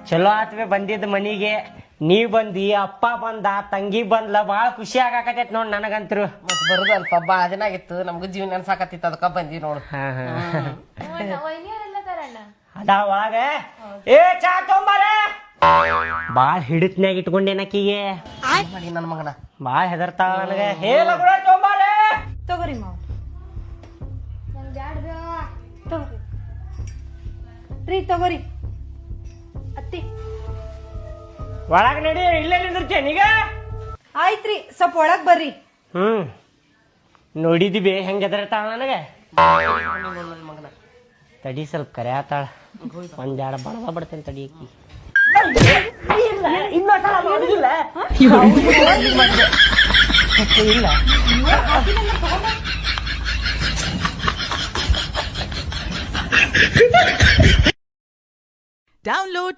ಚಲೋ ಆತ್ವೆ ಬಂದಿದ್ದ ಮನಿಗೆ. ನೀವ್ ಬಂದಿ, ಅಪ್ಪ ಬಂದ, ತಂಗಿ ಬಂದ್ಲ, ಬಾಳ ಖುಷಿ ಆಗಾಕತೈತ್ ನೋಡ್ ನನಗಂತ್ರು. ಮತ್ ಬರುದಲ್ಪ ಬಾಳ ದಿನ ಆಗಿತ್ತು, ನಮ್ಗೂ ಜೀವನ ಅನ್ಸಾಕತ್ತಿತ್ತು, ಅದಕ್ಕ ಬಂದಿ ನೋಡು. ಅದ ಒಳಗ ಏ ಚಾ ತೊಂಬಾರೆ. ಬಾಳ ಹಿಡಿತ್ನ್ಯಾಗ ಇಟ್ಕೊಂಡೇನಕ್ಕಿಗೆ. ಮಾಡಿ ನನ್ನ ಮಗನ ಬಾಳ ಹೆದರ್ತಾಳ ನನಗೆ. ಹೇಳ ತೊಂಬಾರೆ. ತಗೋರಿ ಮಾವ. ರೀ ತಗೋರಿ ಅತ್ತಿ. ಒಳಗ ನಡಿ, ಇಲ್ಲೇ ನಿಂದಿರ್ತೇನೆ ಈಗ. ಆಯ್ತ್ರಿ, ಸ್ವಲ್ಪ ಒಳಗ್ ಬರ್ರಿ. ನೋಡಿದಿಬಿ ಹೆಂಗ್ ಹೆದರ್ತಾಳ ನನಗೆ. ನನ್ನ ಮಗನ ತಡಿ ಸ್ವಲ್ಪ ಕರೆ ಆತಾಳ. ಒಂದೆರಡು ಬಡದ ಬಿಡ್ತೇನೆ ತಡಿ ಅಕ್ಕಿ. ಇಲ್ಲ Download